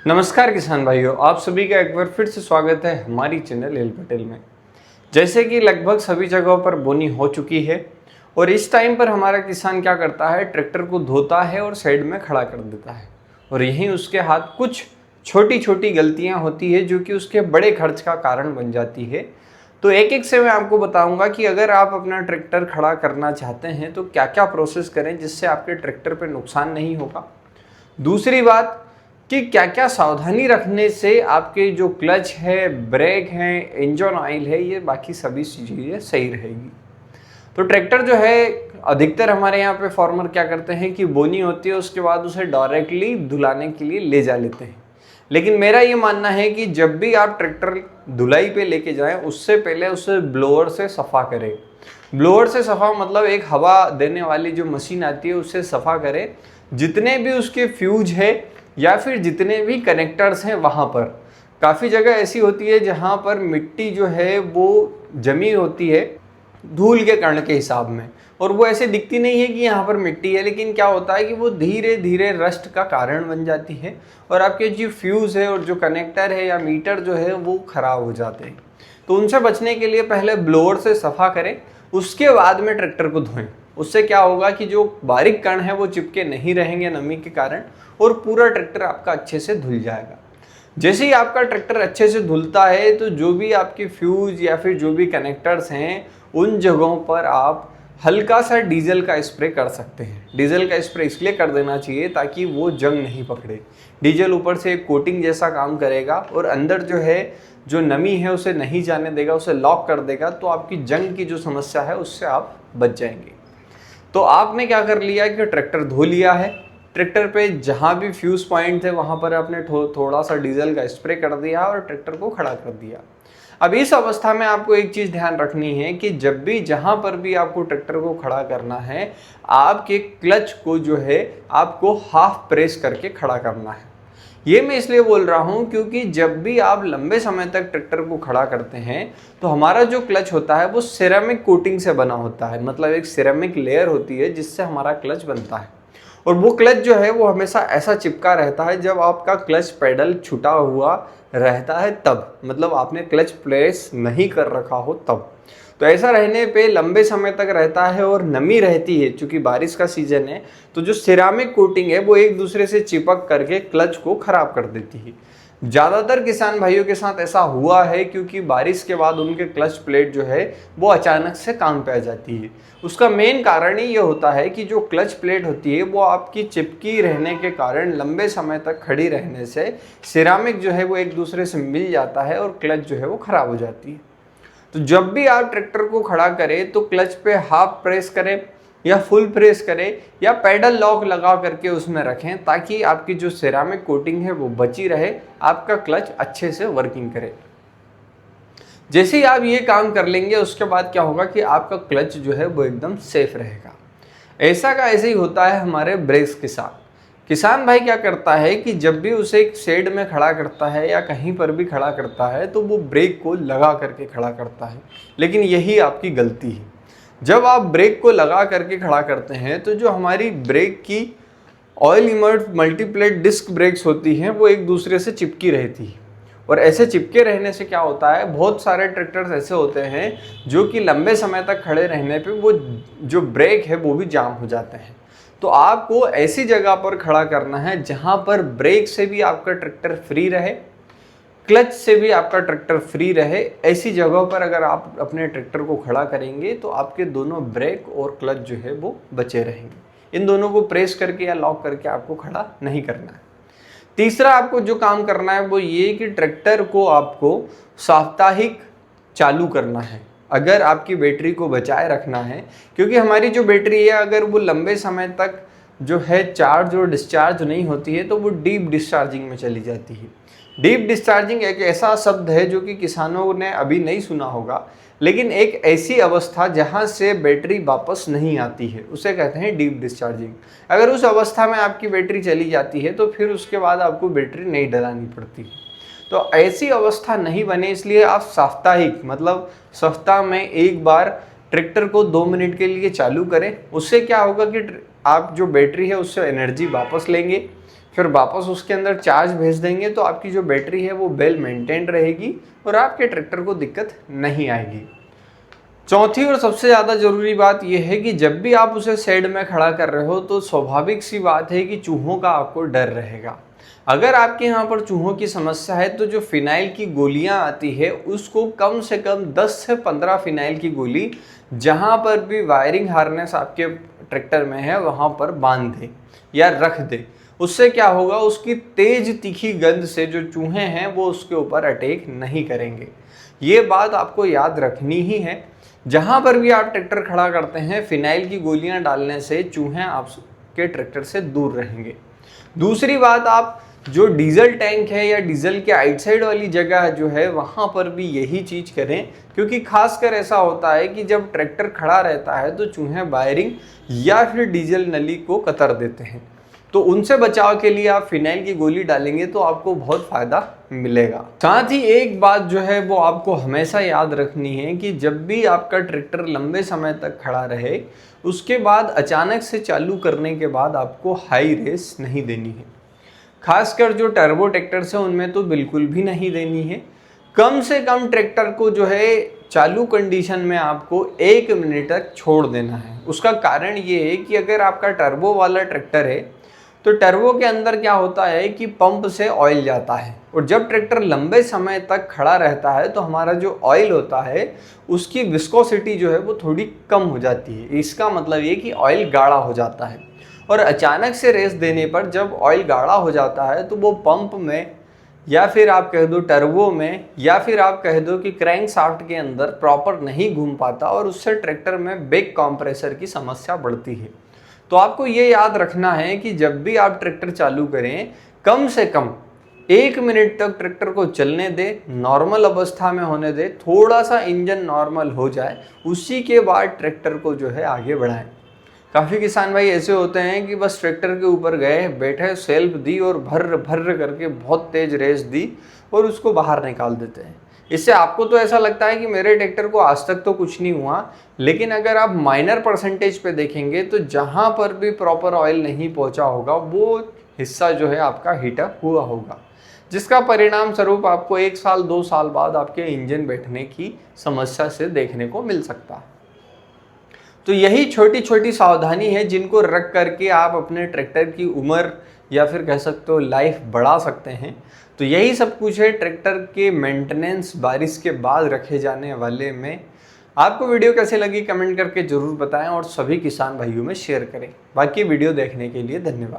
नमस्कार किसान भाइयों, आप सभी का एक बार फिर से स्वागत है हमारी चैनल एल पटेल में। जैसे कि लगभग सभी जगहों पर बोनी हो चुकी है और इस टाइम पर हमारा किसान क्या करता है, ट्रैक्टर को धोता है और साइड में खड़ा कर देता है और यहीं उसके हाथ कुछ छोटी छोटी गलतियां होती है जो कि उसके बड़े खर्च का कारण बन जाती है। तो एक एक से मैं आपको बताऊंगा कि अगर आप अपना ट्रैक्टर खड़ा करना चाहते हैं तो क्या क्या प्रोसेस करें जिससे आपके ट्रैक्टर पर नुकसान नहीं होगा। दूसरी बात कि क्या क्या सावधानी रखने से आपके जो क्लच है, ब्रेक है, इंजन ऑयल है, ये बाकी सभी चीज़ें सही रहेगी। तो ट्रैक्टर जो है अधिकतर हमारे यहाँ पे फार्मर क्या करते हैं कि बोनी होती है उसके बाद उसे डायरेक्टली धुलाने के लिए ले जा लेते हैं। लेकिन मेरा ये मानना है कि जब भी आप ट्रैक्टर धुलाई पे लेके जाएं उससे पहले उसे ब्लोअर से सफ़ा करें। ब्लोअर से सफ़ा मतलब एक हवा देने वाली जो मशीन आती है उससे सफ़ा करें। जितने भी उसके फ्यूज है या फिर जितने भी कनेक्टर्स हैं वहाँ पर काफ़ी जगह ऐसी होती है जहाँ पर मिट्टी जो है वो जमी होती है धूल के कण के हिसाब में, और वो ऐसे दिखती नहीं है कि यहाँ पर मिट्टी है, लेकिन क्या होता है कि वो धीरे धीरे रस्ट का कारण बन जाती है और आपके जो फ्यूज़ है और जो कनेक्टर है या मीटर जो है वो ख़राब हो जाते हैं। तो उनसे बचने के लिए पहले ब्लोअर से सफ़ा करें, उसके बाद में ट्रैक्टर को धोएं। उससे क्या होगा कि जो बारीक कण है वो चिपके नहीं रहेंगे नमी के कारण और पूरा ट्रैक्टर आपका अच्छे से धुल जाएगा। जैसे ही आपका ट्रैक्टर अच्छे से धुलता है तो जो भी आपके फ्यूज या फिर जो भी कनेक्टर्स हैं उन जगहों पर आप हल्का सा डीजल का स्प्रे कर सकते हैं। डीजल का स्प्रे इसलिए कर देना चाहिए ताकि वो जंग नहीं पकड़े। डीजल ऊपर से एक कोटिंग जैसा काम करेगा और अंदर जो है जो नमी है उसे नहीं जाने देगा, उसे लॉक कर देगा। तो आपकी जंग की जो समस्या है उससे आप बच जाएंगे। तो आपने क्या कर लिया कि ट्रैक्टर धो लिया है, ट्रैक्टर पे जहाँ भी फ्यूज पॉइंट थे वहाँ पर आपने थोड़ा सा डीजल का स्प्रे कर दिया और ट्रैक्टर को खड़ा कर दिया। अब इस अवस्था में आपको एक चीज़ ध्यान रखनी है कि जब भी जहाँ पर भी आपको ट्रैक्टर को खड़ा करना है आपके क्लच को जो है आपको हाफ प्रेस करके खड़ा करना है। ये मैं इसलिए बोल रहा हूँ क्योंकि जब भी आप लंबे समय तक ट्रैक्टर को खड़ा करते हैं तो हमारा जो क्लच होता है वो सिरेमिक कोटिंग से बना होता है, मतलब एक सिरेमिक लेयर होती है जिससे हमारा क्लच बनता है। और वो क्लच जो है वो हमेशा ऐसा चिपका रहता है जब आपका क्लच पेडल छुटा हुआ रहता है तब, मतलब आपने क्लच प्रेस नहीं कर रखा हो तब। तो ऐसा रहने पे लंबे समय तक रहता है और नमी रहती है। चूंकि बारिश का सीजन है तो जो सिरामिक कोटिंग है वो एक दूसरे से चिपक करके क्लच को खराब कर देती है। ज़्यादातर किसान भाइयों के साथ ऐसा हुआ है क्योंकि बारिश के बाद उनके क्लच प्लेट जो है वो अचानक से काम पे आ जाती है। उसका मेन कारण ही ये होता है कि जो क्लच प्लेट होती है वो आपकी चिपकी रहने के कारण लंबे समय तक खड़ी रहने से सिरामिक जो है वो एक दूसरे से मिल जाता है और क्लच जो है वो ख़राब हो जाती है। तो जब भी आप ट्रैक्टर को खड़ा करें तो क्लच पे हाफ प्रेस करें या फुल प्रेस करें या पैडल लॉक लगा करके उसमें रखें ताकि आपकी जो सिरामिक कोटिंग है वो बची रहे, आपका क्लच अच्छे से वर्किंग करे। जैसे ही आप ये काम कर लेंगे उसके बाद क्या होगा कि आपका क्लच जो है वो एकदम सेफ रहेगा। ऐसा का ऐसे ही होता है हमारे ब्रेक्स के साथ। किसान भाई क्या करता है कि जब भी उसे एक शेड में खड़ा करता है या कहीं पर भी खड़ा करता है तो वो ब्रेक को लगा करके खड़ा करता है, लेकिन यही आपकी गलती है। जब आप ब्रेक को लगा करके खड़ा करते हैं तो जो हमारी ब्रेक की ऑयल इमर्ट मल्टीप्लेट डिस्क ब्रेक्स होती हैं वो एक दूसरे से चिपकी रहती है और ऐसे चिपके रहने से क्या होता है, बहुत सारे ट्रैक्टर्स ऐसे होते हैं जो कि लंबे समय तक खड़े रहने पे वो जो ब्रेक है वो भी जाम हो जाते हैं। तो आपको ऐसी जगह पर खड़ा करना है जहां पर ब्रेक से भी आपका ट्रैक्टर फ्री रहे, क्लच से भी आपका ट्रैक्टर फ्री रहे। ऐसी जगहों पर अगर आप अपने ट्रैक्टर को खड़ा करेंगे तो आपके दोनों ब्रेक और क्लच जो है वो बचे रहेंगे। इन दोनों को प्रेस करके या लॉक करके आपको खड़ा नहीं करना है। तीसरा आपको जो काम करना है वो ये कि ट्रैक्टर को आपको साप्ताहिक चालू करना है अगर आपकी बैटरी को बचाए रखना है, क्योंकि हमारी जो बैटरी है अगर वो लंबे समय तक जो है चार्ज और डिस्चार्ज नहीं होती है तो वो डीप डिस्चार्जिंग में चली जाती है। डीप डिस्चार्जिंग एक ऐसा शब्द है जो कि किसानों ने अभी नहीं सुना होगा, लेकिन एक ऐसी अवस्था जहां से बैटरी वापस नहीं आती है उसे कहते हैं डीप डिस्चार्जिंग। अगर उस अवस्था में आपकी बैटरी चली जाती है तो फिर उसके बाद आपको बैटरी नहीं डलानी पड़ती है। तो ऐसी अवस्था नहीं बने इसलिए आप साप्ताहिक मतलब सप्ताह में एक बार ट्रैक्टर को 2 मिनट के लिए चालू करें। उससे क्या होगा कि आप जो बैटरी है उससे एनर्जी वापस लेंगे, फिर वापस उसके अंदर चार्ज भेज देंगे तो आपकी जो बैटरी है वो वेल मेंटेन रहेगी और आपके ट्रैक्टर को दिक्कत नहीं आएगी। चौथी और सबसे ज़्यादा ज़रूरी बात यह है कि जब भी आप उसे शेड में खड़ा कर रहे हो तो स्वाभाविक सी बात है कि चूहों का आपको डर रहेगा। अगर आपके यहाँ पर चूहों की समस्या है तो जो फिनाइल की गोलियाँ आती है उसको कम से कम 10 से 15 फिनाइल की गोली जहाँ पर भी वायरिंग हार्नेस आपके ट्रैक्टर में है वहाँ पर बांध दे या रख दे। उससे क्या होगा, उसकी तेज तीखी गंध से जो चूहे हैं वो उसके ऊपर अटैक नहीं करेंगे। ये बात आपको याद रखनी ही है। जहाँ पर भी आप ट्रैक्टर खड़ा करते हैं फिनाइल की गोलियां डालने से चूहे आपके ट्रैक्टर से दूर रहेंगे। दूसरी बात, आप जो डीजल टैंक है या डीजल के आइट साइड वाली जगह जो है वहाँ पर भी यही चीज़ करें, क्योंकि खासकर ऐसा होता है कि जब ट्रैक्टर खड़ा रहता है तो चूहे वायरिंग या फिर डीजल नली को कतर देते हैं। तो उनसे बचाव के लिए आप फिनाइल की गोली डालेंगे तो आपको बहुत फ़ायदा मिलेगा। साथ ही एक बात जो है वो आपको हमेशा याद रखनी है कि जब भी आपका ट्रैक्टर लंबे समय तक खड़ा रहे उसके बाद अचानक से चालू करने के बाद आपको हाई रेस नहीं देनी है। खासकर जो टर्बो ट्रैक्टर्स हैं उनमें तो बिल्कुल भी नहीं देनी है। कम से कम ट्रैक्टर को जो है चालू कंडीशन में आपको 1 मिनट तक छोड़ देना है। उसका कारण ये है कि अगर आपका टर्बो वाला ट्रैक्टर है तो टर्बो के अंदर क्या होता है कि पंप से ऑयल जाता है और जब ट्रैक्टर लंबे समय तक खड़ा रहता है तो हमारा जो ऑयल होता है उसकी विस्कोसिटी जो है वो थोड़ी कम हो जाती है। इसका मतलब ये कि ऑयल गाढ़ा हो जाता है और अचानक से रेस देने पर जब ऑयल गाढ़ा हो जाता है तो वो पंप में या फिर आप कह दो टर्बो में या फिर आप कह दो कि क्रैंक शाफ्ट के अंदर प्रॉपर नहीं घूम पाता और उससे ट्रैक्टर में बैक कंप्रेसर की समस्या बढ़ती है। तो आपको ये याद रखना है कि जब भी आप ट्रैक्टर चालू करें कम से कम 1 मिनट तक ट्रैक्टर को चलने दे, नॉर्मल अवस्था में होने दे, थोड़ा सा इंजन नॉर्मल हो जाए, उसी के बाद ट्रैक्टर को जो है आगे बढ़ाएं। काफ़ी किसान भाई ऐसे होते हैं कि बस ट्रैक्टर के ऊपर गए, बैठे, सेल्फ दी और भर्र भर्र करके बहुत तेज रेस दी और उसको बाहर निकाल देते हैं। इससे आपको तो ऐसा लगता है कि मेरे ट्रैक्टर को आज तक तो कुछ नहीं हुआ, लेकिन अगर आप माइनर परसेंटेज पे देखेंगे तो जहाँ पर भी प्रॉपर ऑयल नहीं पहुँचा होगा वो हिस्सा जो है आपका हीटअप हुआ होगा, जिसका परिणाम स्वरूप आपको 1 साल 2 साल बाद आपके इंजन बैठने की समस्या से देखने को मिल सकता है। तो यही छोटी छोटी सावधानी है जिनको रख करके आप अपने ट्रैक्टर की उम्र या फिर कह सकते हो लाइफ बढ़ा सकते हैं। तो यही सब कुछ है ट्रैक्टर के मेंटेनेंस बारिश के बाद रखे जाने वाले में। आपको वीडियो कैसे लगी कमेंट करके ज़रूर बताएं और सभी किसान भाइयों में शेयर करें। बाकी वीडियो देखने के लिए धन्यवाद।